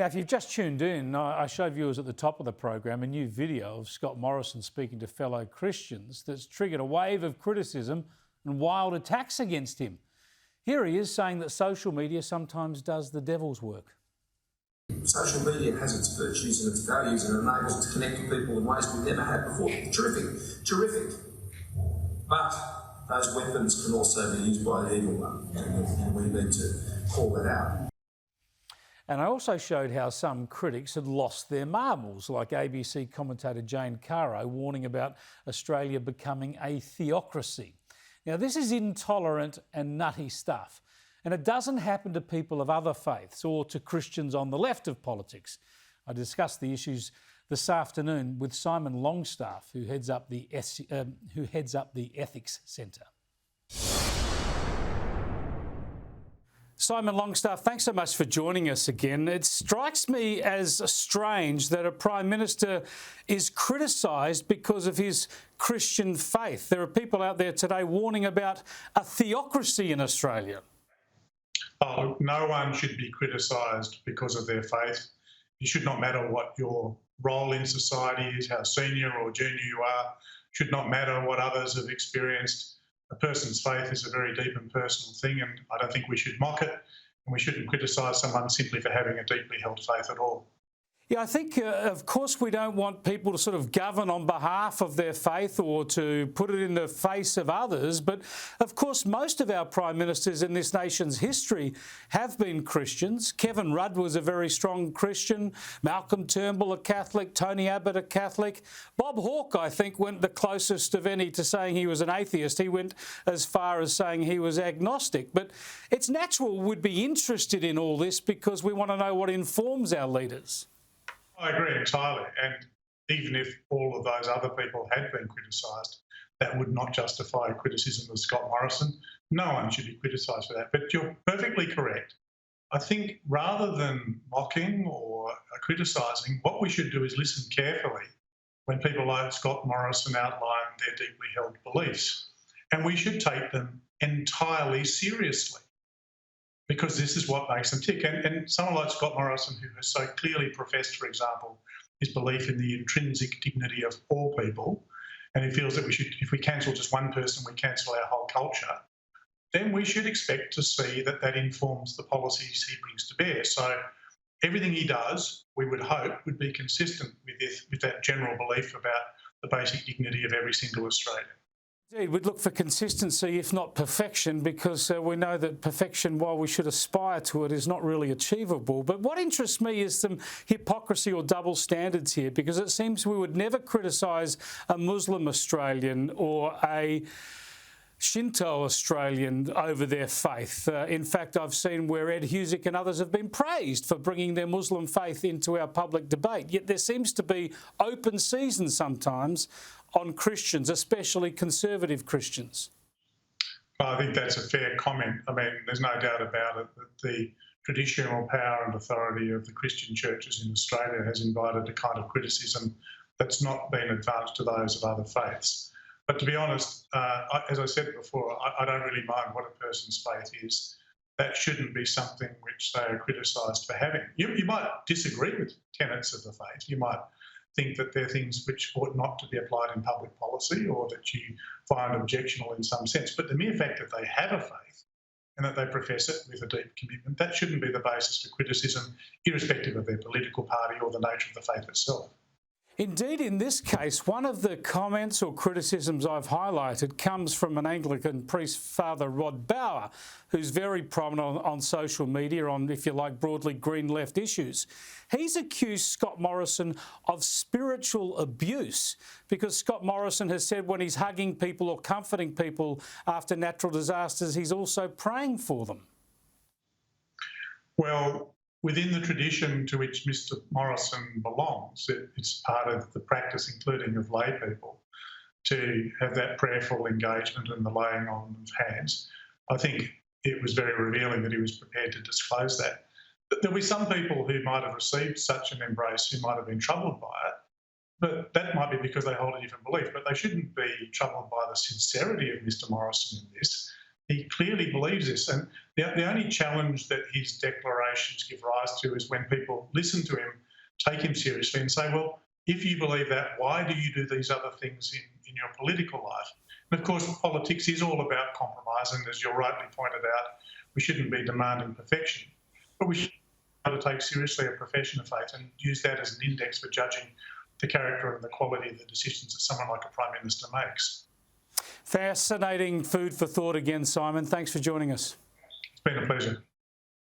Now, if you've just tuned in, I showed viewers at the top of the program a new video of Scott Morrison speaking to fellow Christians that's triggered a wave of criticism and wild attacks against him. Here he is saying that social media sometimes does the devil's work. Social media has its virtues and its values and enables us to connect to people in ways we've never had before. Terrific. But those weapons can also be used by the evil one, and we need to call that out. And I also showed how some critics had lost their marbles, like ABC commentator Jane Caro warning about Australia becoming a theocracy. Now, this is intolerant and nutty stuff, and it doesn't happen to people of other faiths or to Christians on the left of politics. I discussed the issues this afternoon with Simon Longstaff, who heads up the Ethics Centre. Simon Longstaff, thanks so much for joining us again. It strikes me as strange that a Prime Minister is criticised because of his Christian faith. There are people out there today warning about a theocracy in Australia. Oh, no one should be criticised because of their faith. It should not matter what your role in society is, how senior or junior you are. It should not matter what others have experienced. A person's faith is a very deep and personal thing, and I don't think we should mock it, and we shouldn't criticise someone simply for having a deeply held faith at all. Yeah, I think, of course, we don't want people to sort of govern on behalf of their faith or to put it in the face of others. But, of course, most of our Prime Ministers in this nation's history have been Christians. Kevin Rudd was a very strong Christian. Malcolm Turnbull, a Catholic. Tony Abbott, a Catholic. Bob Hawke, I think, went the closest of any to saying he was an atheist. He went as far as saying he was agnostic. But it's natural we'd be interested in all this because we want to know what informs our leaders. I agree entirely, and even if all of those other people had been criticised, that would not justify criticism of Scott Morrison. No one should be criticised for that, but you're perfectly correct. I think rather than mocking or criticising, what we should do is listen carefully when people like Scott Morrison outline their deeply held beliefs, and we should take them entirely seriously, because this is what makes them tick. And someone like Scott Morrison, who has so clearly professed, for example, his belief in the intrinsic dignity of all people, and he feels that we should, if we cancel just one person, we cancel our whole culture, then we should expect to see that that informs the policies he brings to bear. So everything he does, we would hope, would be consistent with that general belief about the basic dignity of every single Australian. Indeed, we'd look for consistency, if not perfection, because we know that perfection, while we should aspire to it, is not really achievable. But what interests me is some hypocrisy or double standards here, because it seems we would never criticise a Muslim Australian or a Shinto Australian over their faith. In fact, I've seen where Ed Husic and others have been praised for bringing their Muslim faith into our public debate. Yet there seems to be open season sometimes on Christians, especially conservative Christians. Well, I think that's a fair comment. I mean, there's no doubt about it that the traditional power and authority of the Christian churches in Australia has invited a kind of criticism that's not been advanced to those of other faiths. But to be honest, as I said before, I don't really mind what a person's faith is. That shouldn't be something which they are criticised for having. You might disagree with tenets of the faith. You might think that they're things which ought not to be applied in public policy or that you find objectionable in some sense. But the mere fact that they have a faith and that they profess it with a deep commitment, that shouldn't be the basis for criticism, irrespective of their political party or the nature of the faith itself. Indeed, in this case, one of the comments or criticisms I've highlighted comes from an Anglican priest, Father Rod Bauer, who's very prominent on social media on, if you like, broadly green left issues. He's accused Scott Morrison of spiritual abuse because Scott Morrison has said when he's hugging people or comforting people after natural disasters, he's also praying for them. Well, within the tradition to which Mr Morrison belongs, it's part of the practice, including of lay people, to have that prayerful engagement and the laying on of hands. I think it was very revealing that he was prepared to disclose that. But there'll be some people who might have received such an embrace who might have been troubled by it, but that might be because they hold a different belief. But they shouldn't be troubled by the sincerity of Mr Morrison in this. He clearly believes this. And the only challenge that his declarations give rise to is when people listen to him, take him seriously and say, well, if you believe that, why do you do these other things in your political life? And of course, politics is all about compromise. And as you rightly pointed out, we shouldn't be demanding perfection, but we should try to take seriously a profession of faith and use that as an index for judging the character and the quality of the decisions that someone like a Prime Minister makes. Fascinating food for thought again, Simon. Thanks for joining us. It's been a pleasure.